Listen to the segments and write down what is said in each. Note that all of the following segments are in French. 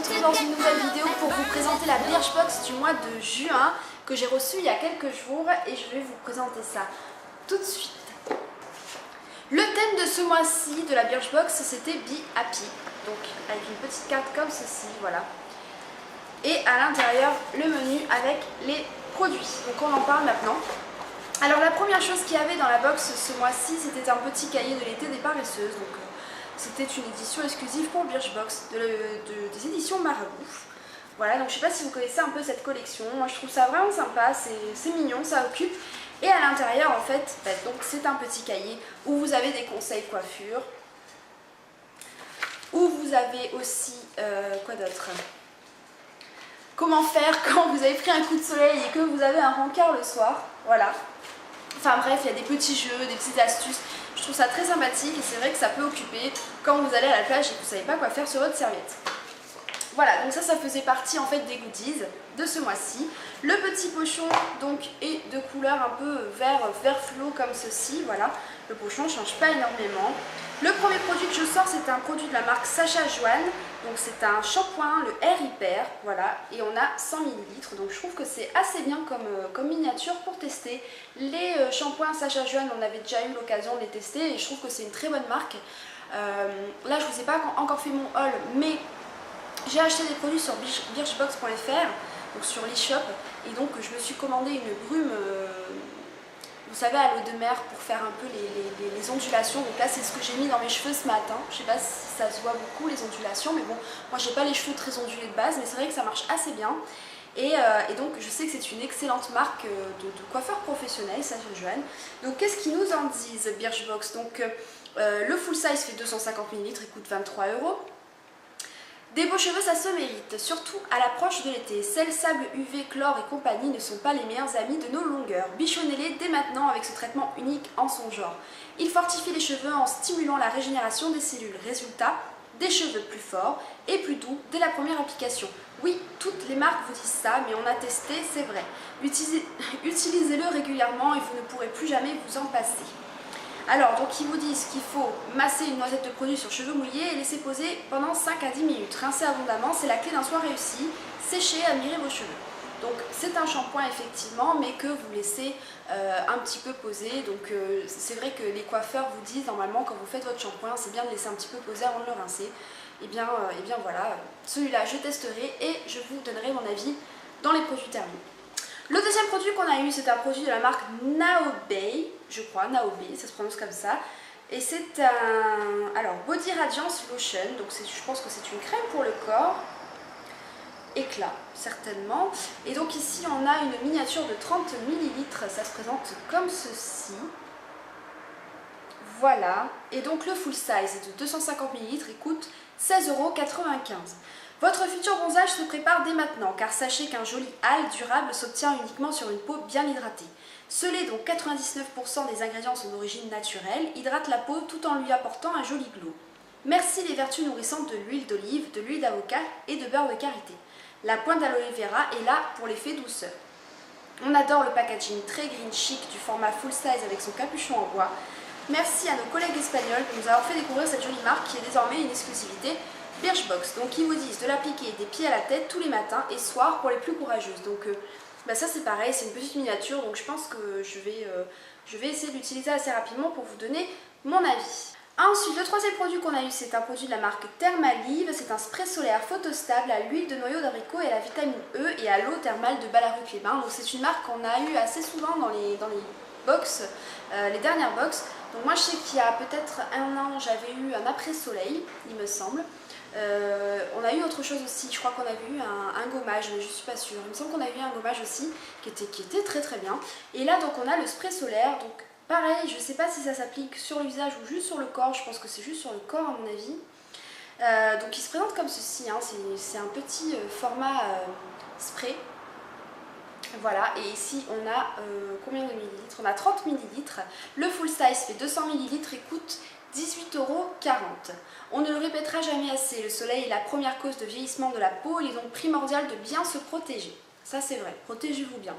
retrouve dans une nouvelle vidéo pour vous présenter la Birchbox du mois de juin que j'ai reçue il y a quelques jours et je vais vous présenter ça tout de suite. Le thème de ce mois-ci de la Birchbox, c'était Be Happy, donc avec une petite carte comme ceci, voilà. Et à l'intérieur, le menu avec les produits. Donc on en parle maintenant. Alors la première chose qu'il y avait dans la box ce mois-ci, c'était un petit cahier de l'été des paresseuses. Donc c'était une édition exclusive pour Birchbox des éditions Marabout. Voilà, donc je sais pas si vous connaissez un peu cette collection. Moi je trouve ça vraiment sympa, c'est mignon, ça occupe. Et à l'intérieur en fait, donc c'est un petit cahier où vous avez des conseils coiffure. Où vous avez aussi, quoi d'autre ? Comment faire quand vous avez pris un coup de soleil et que vous avez un rencard le soir. Voilà. Enfin bref, il y a des petits jeux, des petites astuces. Je trouve ça très sympathique et c'est vrai que ça peut occuper quand vous allez à la plage et que vous ne savez pas quoi faire sur votre serviette. Voilà, donc ça faisait partie en fait des goodies de ce mois-ci. Le petit pochon donc est de couleur un peu vert fluo comme ceci, voilà. Le pochon ne change pas énormément. Le premier produit que je sors, c'est un produit de la marque Sacha Joanne. Donc c'est un shampoing, le Air Hyper, voilà, et on a 100 ml. Donc je trouve que c'est assez bien comme miniature pour tester. Les shampoings Sacha Joanne, on avait déjà eu l'occasion de les tester et je trouve que c'est une très bonne marque. Là, je ne vous ai pas encore fait mon haul, mais j'ai acheté des produits sur birchbox.fr, donc sur l'e-shop, et donc je me suis commandé une brume, vous savez, à l'eau de mer pour faire un peu les ondulations. Donc là, c'est ce que j'ai mis dans mes cheveux ce matin. Je sais pas si ça se voit beaucoup, les ondulations, mais bon, moi j'ai pas les cheveux très ondulés de base, mais c'est vrai que ça marche assez bien. Et donc je sais que c'est une excellente marque de coiffeur professionnel, Sacha Joanne. Donc qu'est-ce qu'ils nous en disent, Birchbox? Donc le full size fait 250 ml et coûte 23 €. Des beaux cheveux, ça se mérite, surtout à l'approche de l'été. Sel, sable, UV, chlore et compagnie ne sont pas les meilleurs amis de nos longueurs. Bichonnez-les dès maintenant avec ce traitement unique en son genre. Il fortifie les cheveux en stimulant la régénération des cellules. Résultat, des cheveux plus forts et plus doux dès la première application. Oui, toutes les marques vous disent ça, mais on a testé, c'est vrai. Utilisez-le régulièrement et vous ne pourrez plus jamais vous en passer. Alors, donc ils vous disent qu'il faut masser une noisette de produit sur cheveux mouillés et laisser poser pendant 5 à 10 minutes. Rincer abondamment, c'est la clé d'un soin réussi. Séchez, admirez vos cheveux. Donc c'est un shampoing effectivement, mais que vous laissez un petit peu poser. Donc c'est vrai que les coiffeurs vous disent normalement quand vous faites votre shampoing, c'est bien de laisser un petit peu poser avant de le rincer. Et bien voilà, celui-là je testerai et je vous donnerai mon avis dans les produits terminés. Le deuxième produit qu'on a eu, c'est un produit de la marque Naobei, je crois, Naobei, ça se prononce comme ça. Et c'est un Body Radiance Lotion, donc je pense que c'est une crème pour le corps, éclat certainement. Et donc ici on a une miniature de 30 ml, ça se présente comme ceci. Voilà, et donc le full size est de 250 ml et coûte 16,95 €. Votre futur bronzage se prépare dès maintenant, car sachez qu'un joli hâle durable s'obtient uniquement sur une peau bien hydratée. Ce lait, dont 99% des ingrédients sont d'origine naturelle, hydrate la peau tout en lui apportant un joli glow. Merci les vertus nourrissantes de l'huile d'olive, de l'huile d'avocat et de beurre de karité. La pointe d'aloe vera est là pour l'effet douceur. On adore le packaging très green chic du format full size avec son capuchon en bois. Merci à nos collègues espagnols de nous avoir fait découvrir cette jolie marque qui est désormais une exclusivité Birchbox. Donc ils vous disent de l'appliquer des pieds à la tête tous les matins et soirs pour les plus courageuses. Donc ça c'est pareil, c'est une petite miniature, donc je pense que je vais essayer de l'utiliser assez rapidement pour vous donner mon avis. Ensuite, le troisième produit qu'on a eu, c'est un produit de la marque Thermalive. C'est un spray solaire photostable à l'huile de noyau d'abricot et à la vitamine E et à l'eau thermale de Ballaruc-les-Bains. Donc c'est une marque qu'on a eu assez souvent dans les box, les dernières box. Donc moi je sais qu'il y a peut-être un an, j'avais eu un après-soleil, il me semble. On a eu autre chose aussi, je crois qu'on avait eu un gommage, mais je suis pas sûre. Il me semble qu'on a eu un gommage aussi qui était très très bien. Et là donc on a le spray solaire, donc pareil, je sais pas si ça s'applique sur le visage ou juste sur le corps, je pense que c'est juste sur le corps à mon avis. Donc il se présente comme ceci, hein. C'est un petit format spray. Voilà, et ici on a combien de millilitres? On a 30 ml. Le full size fait 200 ml et coûte 18,40 €. On ne le répétera jamais assez, le soleil est la première cause de vieillissement de la peau, il est donc primordial de bien se protéger. Ça c'est vrai, protégez-vous bien.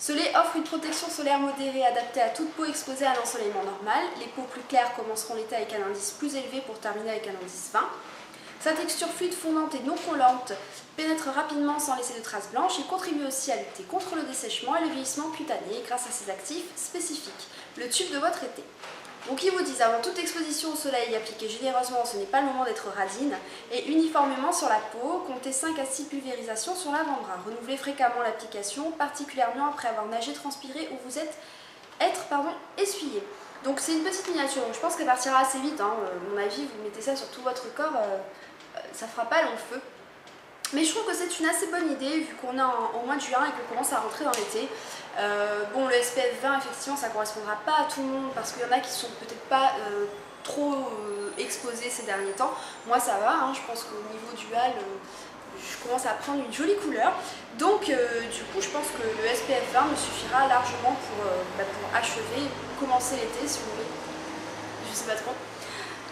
Ce lait offre une protection solaire modérée adaptée à toute peau exposée à l'ensoleillement normal. Les peaux plus claires commenceront l'été avec un indice plus élevé pour terminer avec un indice 20. Sa texture fluide, fondante et non collante pénètre rapidement sans laisser de traces blanches et contribue aussi à lutter contre le dessèchement et le vieillissement cutané grâce à ses actifs spécifiques, le tube de votre été. Donc ils vous disent avant toute exposition au soleil, appliquez généreusement, ce n'est pas le moment d'être radine, et uniformément sur la peau, comptez 5 à 6 pulvérisations sur l'avant-bras. Renouvelez fréquemment l'application, particulièrement après avoir nagé, transpiré ou vous êtes essuyé. Donc c'est une petite miniature, donc je pense qu'elle partira assez vite, hein. À mon avis, vous mettez ça sur tout votre corps, ça fera pas long feu. Mais je trouve que c'est une assez bonne idée vu qu'on est au mois de juin et qu'on commence à rentrer dans l'été. Bon, le SPF 20, effectivement, ça ne correspondra pas à tout le monde parce qu'il y en a qui sont peut-être pas trop exposés ces derniers temps. Moi, ça va, hein, je pense qu'au niveau du hal, je commence à prendre une jolie couleur. Donc, du coup, je pense que le SPF 20 me suffira largement pour achever, commencer l'été, si vous voulez. Je sais pas trop.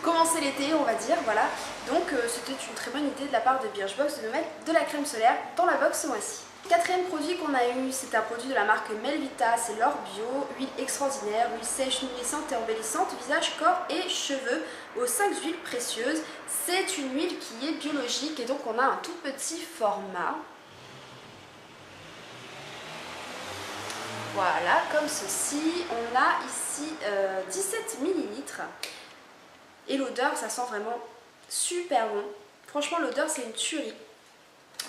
Commencer l'été, on va dire, voilà. Donc c'était une très bonne idée de la part de Birchbox de nous mettre de la crème solaire dans la box ce mois-ci. Quatrième produit qu'on a eu, c'est un produit de la marque Melvita, c'est l'or bio, huile extraordinaire, huile sèche, nourrissante et embellissante, visage, corps et cheveux aux 5 huiles précieuses. C'est une huile qui est biologique et donc on a un tout petit format. Voilà, comme ceci. On a ici 17 ml. Et l'odeur, ça sent vraiment super bon. Franchement, l'odeur, c'est une tuerie.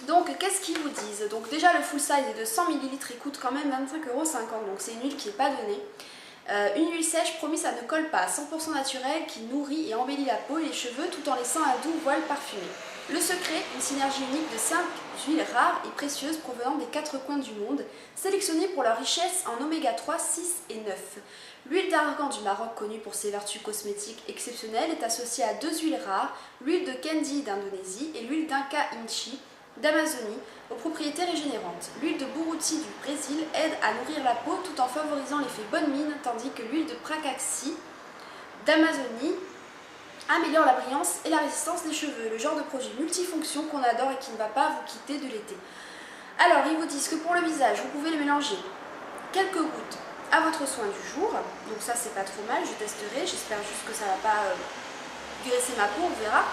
Donc, qu'est-ce qu'ils vous disent? Donc déjà, le full size est de 100 ml et coûte quand même 25,50 €. Donc, c'est une huile qui n'est pas donnée. Une huile sèche, promis, ça ne colle pas. 100% naturelle, qui nourrit et embellit la peau et les cheveux tout en laissant un doux voile parfumé. Le secret, une synergie unique de 5 huiles rares et précieuses provenant des 4 coins du monde, sélectionnées pour leur richesse en oméga 3, 6 et 9. L'huile d'argan du Maroc, connue pour ses vertus cosmétiques exceptionnelles, est associée à 2 huiles rares, l'huile de Kendi d'Indonésie et l'huile d'Inca Inchi d'Amazonie, aux propriétés régénérantes. L'huile de Buruti du Brésil aide à nourrir la peau tout en favorisant l'effet bonne mine, tandis que l'huile de Pracaxi d'Amazonie améliore la brillance et la résistance des cheveux. Le genre de produit multifonction qu'on adore et qui ne va pas vous quitter de l'été. Alors, ils vous disent que pour le visage, vous pouvez les mélanger quelques gouttes à votre soin du jour. Donc ça, c'est pas trop mal, je testerai. J'espère juste que ça va pas graisser ma peau, on verra.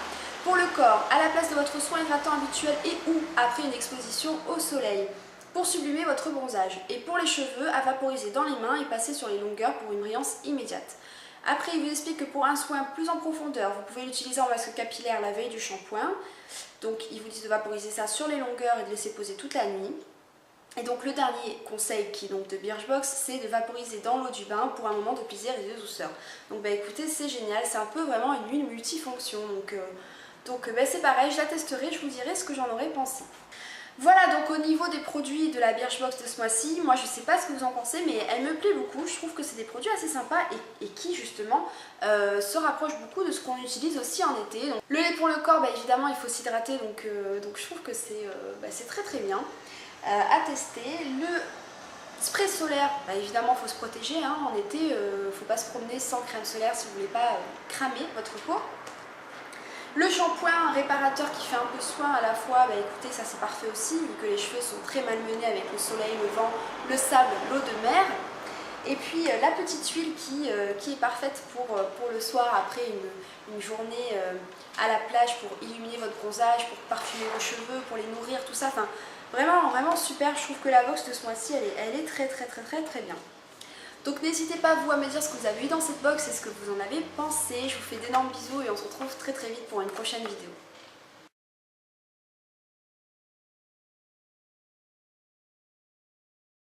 Pour le corps, à la place de votre soin hydratant habituel et ou après une exposition au soleil, pour sublimer votre bronzage. Et pour les cheveux, à vaporiser dans les mains et passer sur les longueurs pour une brillance immédiate. Après, il vous explique que pour un soin plus en profondeur, vous pouvez l'utiliser en masque capillaire la veille du shampoing. Donc, il vous dit de vaporiser ça sur les longueurs et de laisser poser toute la nuit. Et donc, le dernier conseil qui est donc de Birchbox, c'est de vaporiser dans l'eau du bain pour un moment de plaisir et de douceur. Donc, bah écoutez, c'est génial, c'est un peu vraiment une huile multifonction. Donc c'est pareil, je la testerai, je vous dirai ce que j'en aurais pensé. Voilà, donc au niveau des produits de la Birchbox de ce mois-ci, moi je sais pas ce que vous en pensez, mais elle me plaît beaucoup. Je trouve que c'est des produits assez sympas et qui justement se rapprochent beaucoup de ce qu'on utilise aussi en été. Donc, le lait pour le corps, bah, évidemment il faut s'hydrater, donc je trouve que c'est très très bien à tester. Le spray solaire, bah, évidemment il faut se protéger, hein. En été, il ne faut pas se promener sans crème solaire si vous ne voulez pas cramer votre peau. Le shampoing réparateur qui fait un peu soin à la fois, bah écoutez, ça c'est parfait aussi, vu que les cheveux sont très malmenés avec le soleil, le vent, le sable, l'eau de mer. Et puis la petite huile qui est parfaite pour le soir après une journée à la plage pour illuminer votre bronzage, pour parfumer vos cheveux, pour les nourrir, tout ça. Enfin, vraiment, vraiment super. Je trouve que la box de ce mois-ci, elle est très très très très très bien. Donc n'hésitez pas vous à me dire ce que vous avez eu dans cette box et ce que vous en avez pensé. Je vous fais d'énormes bisous et on se retrouve très très vite pour une prochaine vidéo.